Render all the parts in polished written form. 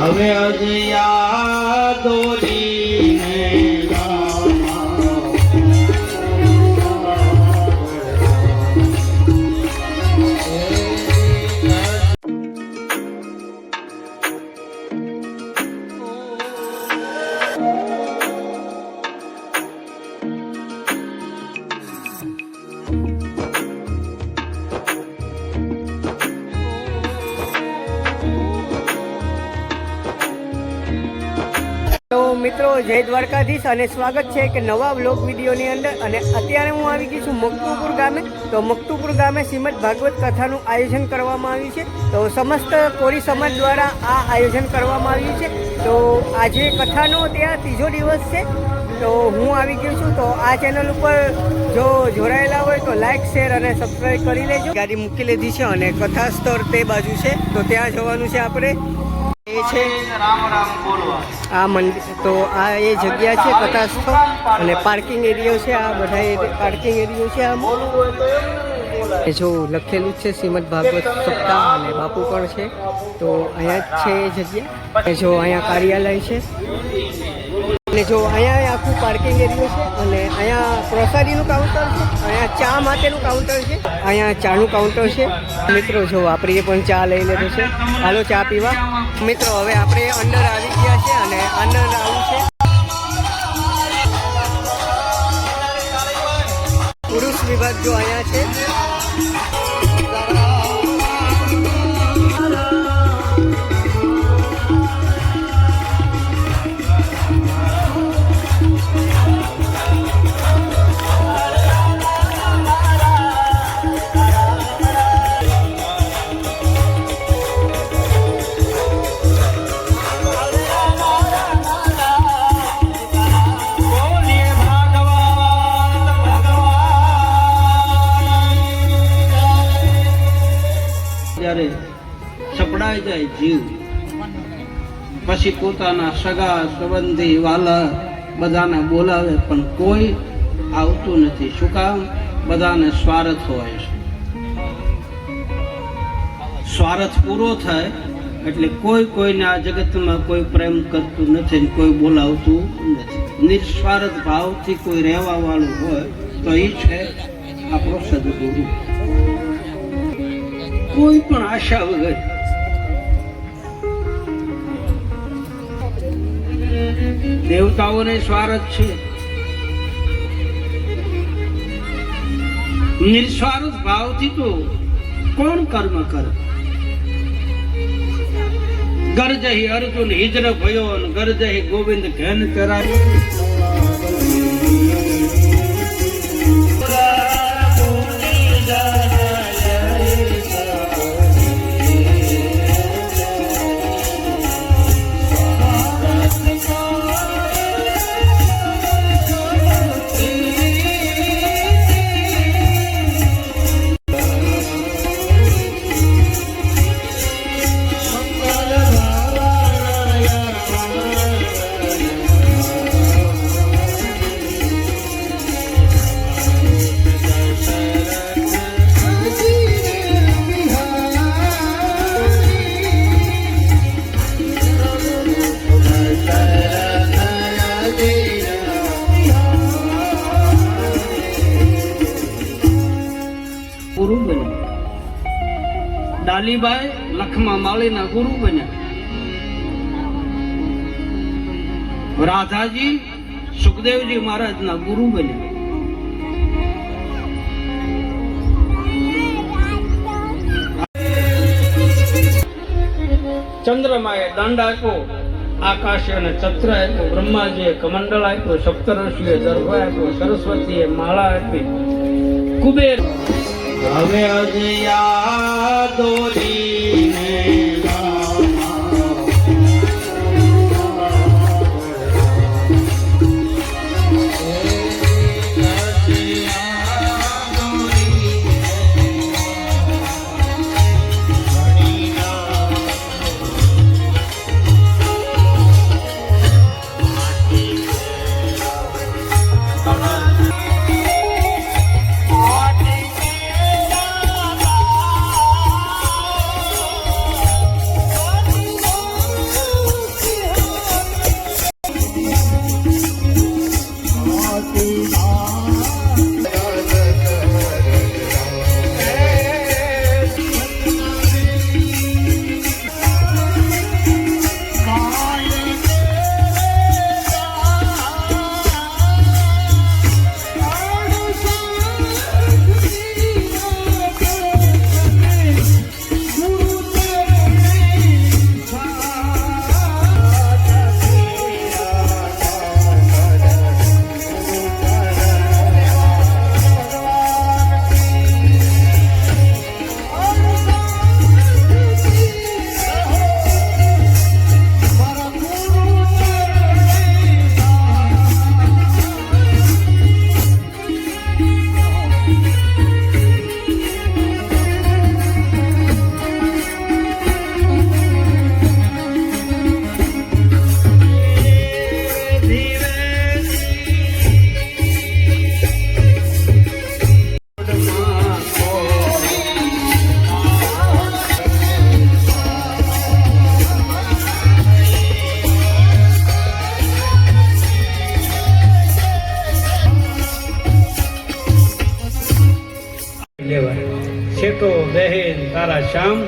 હવે અજયા દોરીને મિત્રો જય દ્વારકાધીશ અને સ્વાગત છે કે નવા વ્લોગ વિડીયોની અંદર। અને અત્યારે હું આવી ગઈ છું મકતુપુર ગામે। તો મકતુપુર ગામે શ્રીમદ ભાગવત કથાનું આયોજન કરવામાં આવ્યું છે। તો સમસ્ત કોરી સમાજ દ્વારા આ આયોજન કરવામાં આવ્યું છે। તો આજે કથાનો ત્યાં ત્રીજો દિવસ છે। તો હું આવી ગયો છું। તો આ ચેનલ ઉપર જો જોડાયેલા હોય તો લાઇક શેર અને સબસ્ક્રાઈબ કરી લેજો। ગાડી મૂકી લીધી છે અને કથા સ્થળ તે બાજુ છે, તો ત્યાં જવાનું છે આપણે। એ છે રામ રામ બોલવા આ મંદિર। તો આ એ જગ્યા છે કથા સ્થળ અને પાર્કિંગ એરિયો છે। આ બધા પાર્કિંગ એરિયો છે। આમ એ જો લખેલું છે શ્રીમદ ભાગવત સપ્તાહ અને બાપુ પણ છે। તો અહીંયા જ છે એ જગ્યા। જો અહીંયા કાર્યાલય છે અને જો અહીંયા આખું પાર્કિંગ એરિયો છે અને અહીંયા પ્રસાદીનું કાઉન્ટર છે, અહીંયા ચા માટેનું કાઉન્ટર છે, અહીંયા ચાનું કાઉન્ટર છે। મિત્રો જો આપણે પણ ચા લઈ લીધો છે, હાલો ચા પીવા। મિત્રો હવે આપણે અંદર આવી ગયા છે અને અંદર આવું છે। પુરુષ વિભાગ જો અહીંયા છે। સપડાઈ જાય જીવ, પછી પોતાના સગા સંબંધી વાલા બધાને બોલાવે પણ કોઈ આવતું નથી। શું કામ? બધાને સ્વાર્થ હોય છે। સ્વાર્થ પૂરો થાય એટલે કોઈ કોઈને આ જગતમાં કોઈ પ્રેમ કરતું નથી, કોઈ બોલાવતું નથી। નિસ્વાર્થ ભાવથી કોઈ રહેવા વાળું હોય તો એ છે આપણો સદગુરુ। કોઈ પણ આશા વગર દેવતાઓને સ્વાર્થ છે, નિસ્વાર્થ ભાવથી તો કોણ કર્મ કરે? ગરજહી અર્જુન હિજર ભયો ગરજહી ગોવિંદ ઘન કરાય। ગુરુ બન્યા ડાલીબાઈ લખમા માળીના ગુરુ બન્યા। રાધાજી સુખદેવજી મહારાજના ગુરુ બન્યા। ચંદ્રમાએ દંડ આપ્યો, આકાશે અને છત્ર આપ્યો, બ્રહ્માજીએ કમંડળ આપ્યો, સપ્તર્ષિએ દર્ભ આપ્યો, સરસ્વતીએ માળા આપી, કુબેર હવે અજયા દોરીને શ્યામ.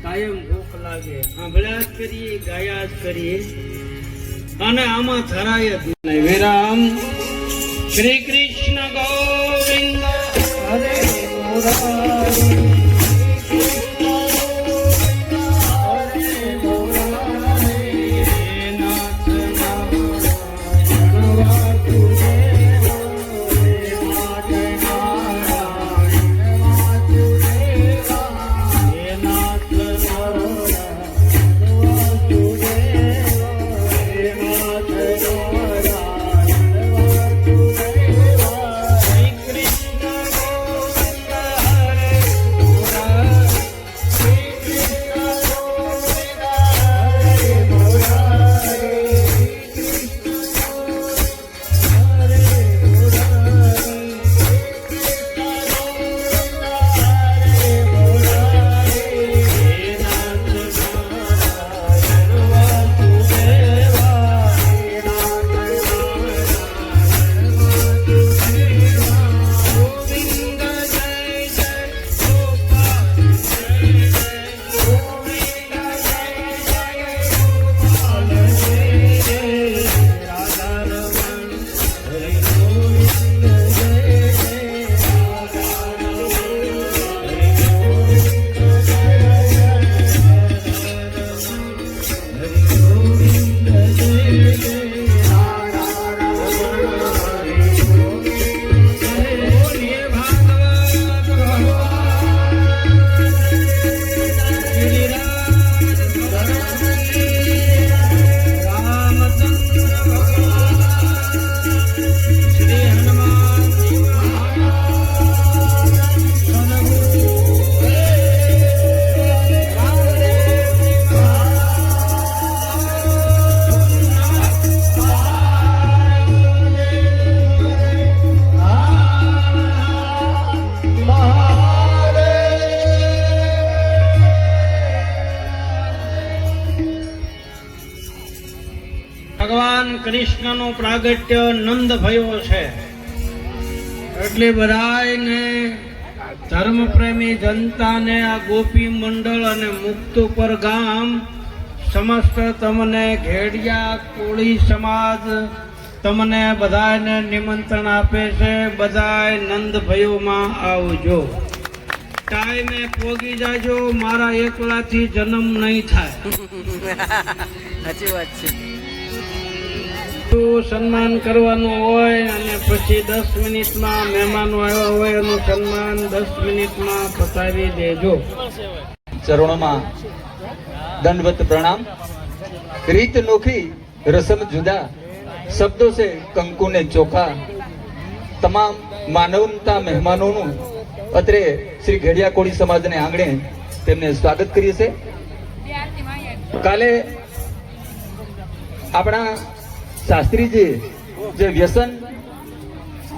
કાયમ ભૂખ લાગે સાંભળ્યા જ કરીએ, ગાયા જ કરીએ, અને આમાં ધરાય જ નહીં. વિરામ. શ્રી કૃષ્ણ ગોવિંદ હરે મુરારી. ભગવાન કૃષ્ણનું પ્રાગટ્ય નંદ ભયો છે એટલે બધાયને ધર્મ પ્રેમી જનતાને આ ગોપી મંડળ અને મુક્તપર ગામ સમસ્ત તમને ઘેડિયા કોળી સમાજ તમને બધાને નિમંત્રણ આપે છે. બધાય નંદ ભયોમાં આવજો. ટાઈમે પોગી જાજો. મારા એકલાથી જન્મ નહીં થાય. સાચી વાત છે. સન્માન કરવાનું હોય અને પછી 10 મિનિટમાં મહેમાનો આવ્યા હોય એનું સન્માન 10 મિનિટમાં પતાવી દેજો. ચરણોમાં दंडवत प्रणाम. રીત નોખી રસમ જુદા, શબ્દો સે કંકુ ને ચોખા. તમામ માનવતા મહેમાનોનું અત્રે શ્રી ઘેડિયા કોળી સમાજને આંગણે તેમને સ્વાગત કરીએ છે. કાલે આપણા શાસ્ત્રીજી જે વ્યસન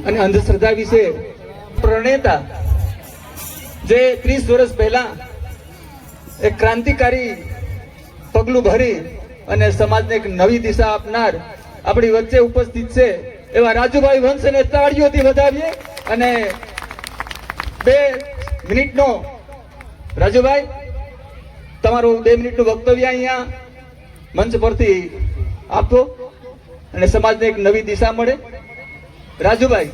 અને અંધશ્રદ્ધા વિશે પ્રણેતા જે 30 વર્ષ પહેલા એક ક્રાંતિકારી પગલું ભરી અને સમાજને એક નવી દિશા આપનાર આપણી વચ્ચે ઉપસ્થિત છે એવા રાજુભાઈ વંશને તાળીઓથી વધાવીએ. અને 2 મિનિટનો રાજુભાઈ તમારું 2 મિનિટનું વક્તવ્ય અહીંયા મંચ પરથી આપો અને સમાજને એક નવી દિશા મળે. રાજુભાઈ.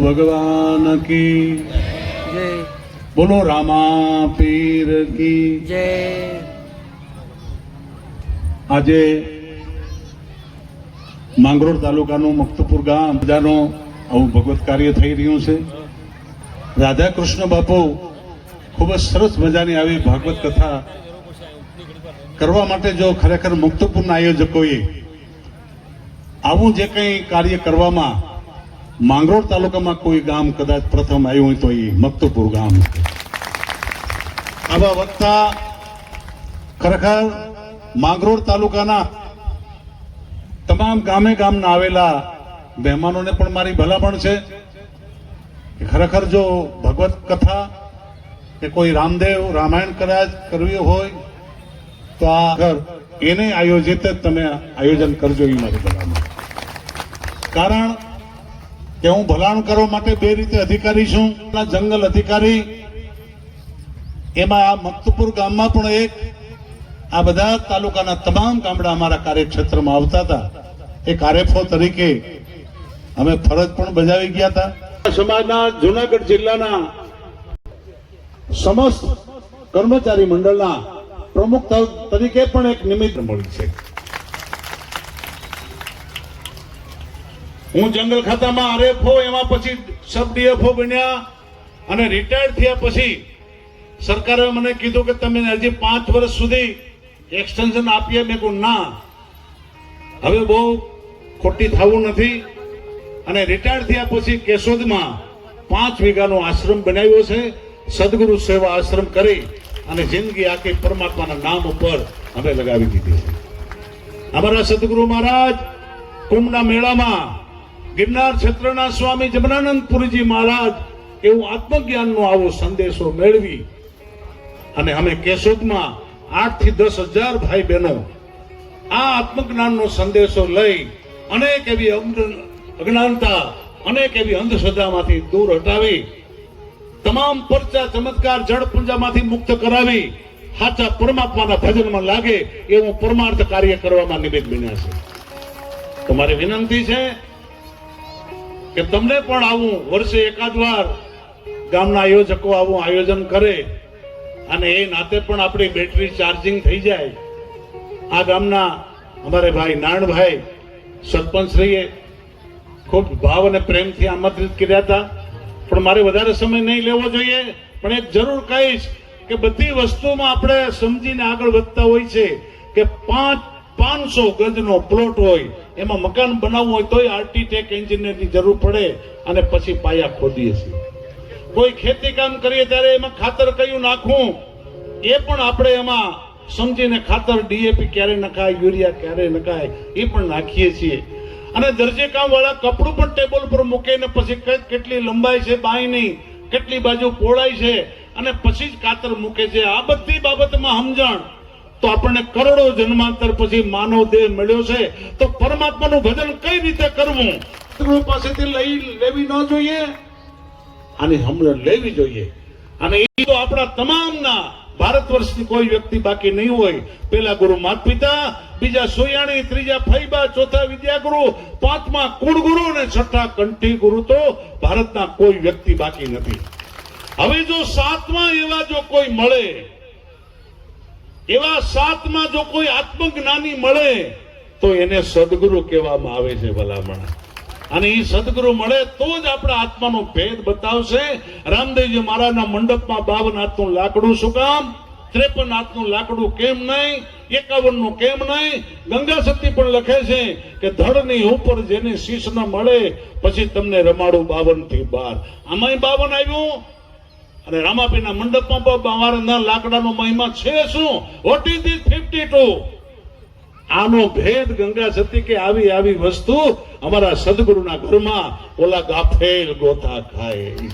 भगवान की જય. बोलो रामा पीर की જય. આજે માંગરોળ તાલુકાનું મુક્તપુર ગામ બધાનો આવું ભગવત કાર્ય થઈ રહ્યું છે. રાધા કૃષ્ણ બાપુ ખૂબ જ સરસ મજાની આવી ભાગવત કથા કરવા માટે જો ખરેખર મુક્તપુરના આયોજકોએ આવું જે કંઈ કાર્ય કરવામાં માંગરોળ તાલુકામાં કોઈ ગામ કદાચ પ્રથમ આવ્યું હોય તો એ મક્તપુર ગામ છે. આવા વખતા ખરેખર માંગરોળ તાલુકાના તમામ ગામે ગામના આવેલા મહેમાનોને પણ મારી ભલામણ છે કે ખરેખર જો ભગવત કથા કે કોઈ રામદેવ રામાયણ કદાચ કરવી હોય તો આ ઘર એને આયોજિત જ તમે આયોજન કરજો એ મારી ભલામણ. કારણ કે હું ભલામણ કરવા માટે બે રીતે અધિકારી છું. જંગલ અધિકારી એમાં આ મક્તપુર ગામમાં પણ એક આ બધા તાલુકાના તમામ ગામડા અમારા કાર્યક્ષેત્રમાં આવતા હતા. એ કાર્યફો તરીકે અમે ફરજ પણ બજાવી ગયા હતા. સમાજના જુનાગઢ જિલ્લાના સમસ્ત કર્મચારી મંડળના પ્રમુખ તરીકે પણ એક નિમિત્ત મળી છે. હું જંગલ ખાતામાં આરએફઓ એમાં પછી સબ ડીએફઓ બન્યા અને રિટાયર્ડ થયા પછી સરકારે મને કીધું કે તમે હજી 5 વર્ષ સુધી એક્સટેન્શન આપીએ. મેં કહ્યું ના, હવે બહુ ખોટી થવું નથી. અને રિટાયર્ડ થયા પછી કેશોદમાં 5 વીઘાનો આશ્રમ બનાવ્યો છે. સદગુરુ સેવા આશ્રમ કરી અને જિંદગી આખી પરમાત્માના નામ ઉપર અમે લગાવી દીધી છે. અમારા સદગુરુ મહારાજ કુંભના મેળામાં ગિરનાર ક્ષેત્રના સ્વામી જમનાનંદપુરીજી મહારાજ એવું આત્મજ્ઞાનનો આવો સંદેશો મેળવી અને અમે કેશોદમાં 8 થી 10,000 ભાઈ બહેનો આ આત્મજ્ઞાનનો સંદેશો લઈ અનેક એવી અજ્ઞાનતા, અનેક એવી અંધશ્રદ્ધામાંથી દૂર હટાવી, તમામ પરચા ચમત્કાર જળ પૂંજામાંથી મુક્ત કરાવી સાચા પરમાત્માના ભજનમાં લાગે એવું પરમાર્થ કાર્ય કરવામાં નિમિત્ત બન્યા છે. તમારી વિનંતી છે કે તમને પણ આવું વર્ષે એકાદ વાર ગામના આયોજકો આવું આયોજન કરે અને એ નાતે પણ આપણી બેટરી ચાર્જિંગ થઈ જાય. આ ગામના અમારે ભાઈ નારણભાઈ સરપંચશ્રીએ ખૂબ ભાવ અને પ્રેમથી આમંત્રિત કર્યા હતા, પણ મારે વધારે સમય નહીં લેવો જોઈએ. પણ એક જરૂર કહીશ કે બધી વસ્તુમાં આપણે સમજીને આગળ વધતા હોય છે કે 500 ગજનો પ્લોટ હોય એમાં મકાન બનાવવું હોય તોય આર્કિટેક્ટ એન્જિનિયરની જરૂર પડે અને પછી પાયા ખોદીએ છીએ. કોઈ ખેતી કામ કરીએ ત્યારે એમાં ખાતર કયું નાખવું એ પણ આપણે એમાં સમજીને ખાતર ડીએપી ક્યારે નખાય, યુરિયા ક્યારે નખાય એ પણ નાખીએ છીએ. અને દરજી કામ વાળા કપડું પણ ટેબલ પર મૂકીને પછી કેટલી લંબાઈ છે બાંયની, કેટલી બાજુ પહોળાઈ છે અને પછી જ કાતર મૂકે છે. આ બધી બાબતમાં સમજણ તો આપણને કરોડો જન્માંતર પછી માનવ દેહ મળ્યો છે તો પરમાત્માનું ભજન કઈ રીતે કરવું ગુરુ પાસેથી લેવી ન જોઈએ, આની સમજણ લેવી જોઈએ. અને એ તો આપણા તમામના ભારત વર્ષની કોઈ વ્યક્તિ બાકી નહીં હોય. પેલા ગુરુ માતા પિતા, બીજા સોયાણી, ત્રીજા ફૈબા, ચોથા વિદ્યાગુરુ, પાંચમા કુળગુરુ અને છઠ્ઠા કંઠી ગુરુ તો ભારતના કોઈ વ્યક્તિ બાકી નથી. હવે જો સાતમા એવા જો કોઈ મળે, એવા સાતમા જો કોઈ આત્મજ્ઞાની મળે તો એને સદગુરુ કહેવામાં આવે છે ભલામણ. અને એ સદગુરુ મળે તો જ આપણા આત્માનો ભેદ બતાવશે. રામદેવજી મહારાજના મંડપમાં 52 હાથનું લાકડું શું કામ, 53 હાથનું લાકડું કેમ નહીં, 51 નું કેમ નહીં? ગંગા સતી પણ લખે છે કે ધડની ઉપર જેને શીશ ન મળે પછી તમને રમાડું 52 થી 12. આમાંય 52 આવ્યું અને રામાપીરના મંડપમાં પણ અમારા લાકડાનો મહિમા છે શું? What is this 52? આનો ભેદ ગંગા સતી કે આવી આવી વસ્તુ અમારા સદગુરુના ઘરમાં ઓલા ગાફેલ ગોથા ખાય.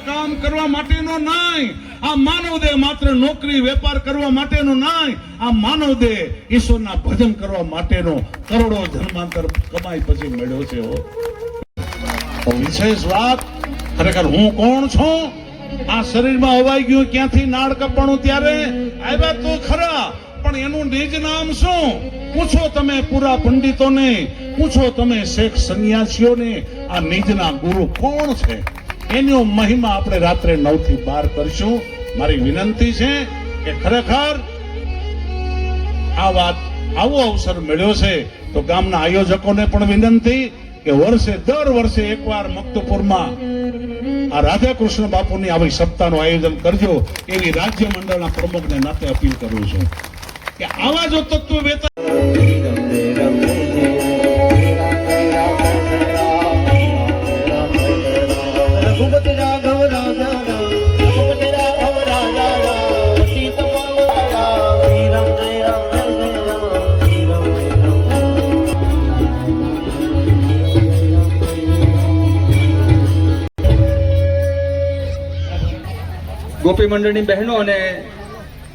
કામ કરવા માટેનો નહીં, આ માનવ દેહ માત્ર નોકરી વેપાર કરવા માટેનો નહીં, આ માનવ દેહ ઈશ્વરના ભજન કરવા માટેનો કરોડો જન્માંતર કમાઈ પછી મળ્યો છે. વિશેષ વાત ખરેખર હું કોણ છું? આ શરીરમાં હવાઈ ગયું ક્યાંથી નાળ કપણું ત્યારે આવ્યા તો ખરા, પણ એનું નિજ નામ શું? પૂછો તમે પૂરા પંડિતોને, પૂછો તમે શેખ સંન્યાસીઓને આ નિજના ગુરુ કોણ છે. એનો મહિમા આપણે રાત્રે 9 થી 12 કરશું. મારી વિનંતી છે કે ખરેખર આ વાત આવો અવસર મળ્યો છે તો ગામના આયોજકોને પણ વિનંતી કે દર વર્ષે એકવાર મક્તપુરમાં આ રાધા કૃષ્ણ બાપુની આવી સપ્તાહનું આયોજન કરજો એવી રાજ્ય મંડળના પ્રમુખને નાતે અપીલ કરું છું કે આવા જો તત્વ વેતા ગોપી મંડળની બહેનો અને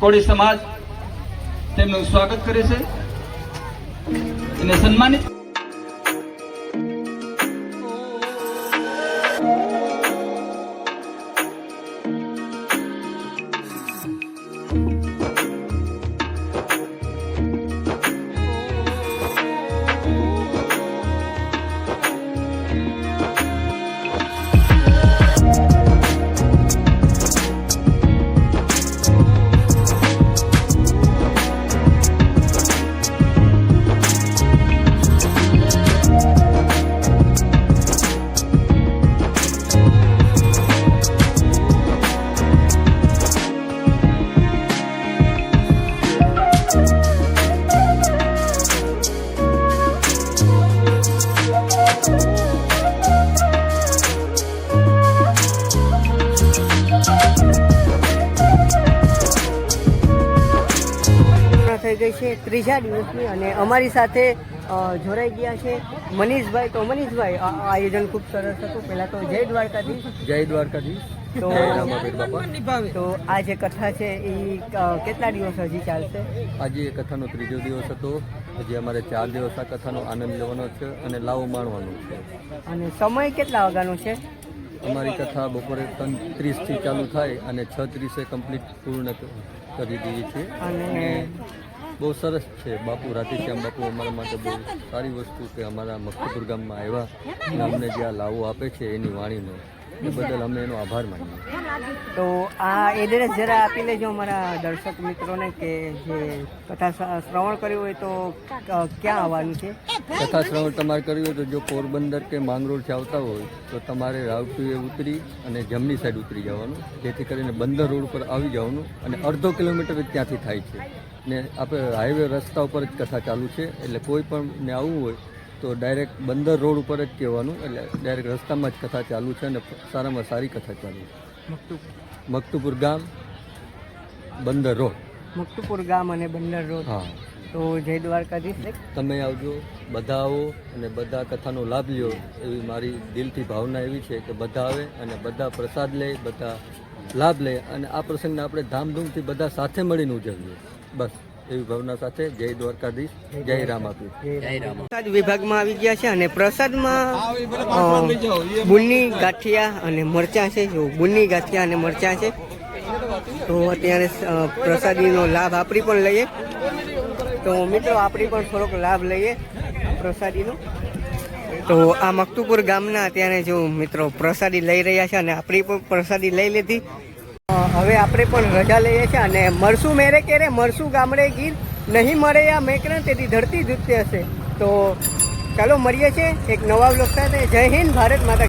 કોળી સમાજ તેમનું સ્વાગત કરે છે અને સન્માનિત થઈ ગઈ છે ત્રીજા દિવસની અને અમારી સાથે જોડાઈ ગયા છે મનીષભાઈ. તો મનીષભાઈ, આ આયોજન ખૂબ સરસ હતું. પહેલા તો જય દ્વારકાધીશ. જય દ્વારકાધીશ. તો જય રામાપીર બાપા. તો આ જે કથા છે એ કેટલા દિવસ હજી ચાલશે? આજે એ કથાનો ત્રીજો દિવસ હતો. હજી અમારે 4 દિવસ આ કથાનો આનંદ લેવાનો છે અને લાવો માણવાનો છે. અને સમય કેટલા વાગ્યાનો છે? અમારી કથા બપોરે 3:30 થી ચાલુ થાય અને 6:30 કમ્પ્લીટ પૂર્ણ કરી દઈએ છીએ. અને બહુ સરસ છે. બાપુ રાધેશ્યામ બાપુ અમારા માટે બહુ સારી વસ્તુ કે અમારા મક્તપુર ગામમાં આવ્યા અને અમને જે આ લાવો આપે છે એની વાણીનો, એ બદલ અમે એનો આભાર માનીએ. તો આ એડ્રેસ જરા આપી લેજો અમારા દર્શક મિત્રોને કે જે કથા શ્રવણ કર્યું હોય તો ક્યાં આવવાનું છે? કથા શ્રવણ તમારે કર્યું હોય તો જો પોરબંદર કે માંગરોળથી આવતા હોય તો તમારે રાવટુએ ઉતરી અને જમણી સાઈડ ઉતરી જવાનું, જેથી કરીને બંદર રોડ ઉપર આવી જવાનું અને અડધો કિલોમીટર જ ત્યાંથી થાય છે. ને આપણે હાઈવે રસ્તા ઉપર જ કથા ચાલુ છે, એટલે કોઈ પણ ને આવવું હોય તો ડાયરેક્ટ બંદર રોડ ઉપર જ કહેવાનું, એટલે ડાયરેક્ટ રસ્તામાં જ કથા ચાલુ છે અને સારામાં સારી કથા ચાલુ છે. મક્તુપુર ગામ, બંદર રોડ. મક્તુપુર ગામ અને બંદર રોડ. હા, તો જય દ્વારકાધીશ. તમે આવજો, બધા આવો અને બધા કથાનો લાભ લ્યો એવી મારી દિલથી ભાવના એવી છે કે બધા આવે અને બધા પ્રસાદ લે, બધા લાભ લે અને આ પ્રસંગને આપણે ધામધૂમથી બધા સાથે મળીને ઉજવીએ. બસ એવી ભાવના સાથે જય દ્વારકાધીશ, જય રામાપીર. પ્રસાદ વિભાગમાં આવી ગયા છે અને પ્રસાદમાં બુન્ની ગાંઠિયા અને મરચાં છે. જો બુન્ની ગાંઠિયા અને મરચાં છે. તો અત્યારે પ્રસાદીનો લાભ આપણી પણ લઈએ. તો મિત્રો આપણી પણ થોડોક લાભ લઈએ પ્રસાદીનો. તો આ મક્તુપુર ગામના અત્યારે જો મિત્રો પ્રસાદી લઈ રહ્યા છે અને આપણી પણ પ્રસાદી લઈ લીધી. હવે આપણે પણ રજા લઈએ છીએ અને મળશું મેરે કેરે, મળશું ગામડે ગીર, નહીં મળે આ મેકને તેથી ધરતી જુતતી હશે. તો ચાલો મળીએ છીએ એક નવા બ્લોગ સાથે. જય હિન્દ, ભારત માતા.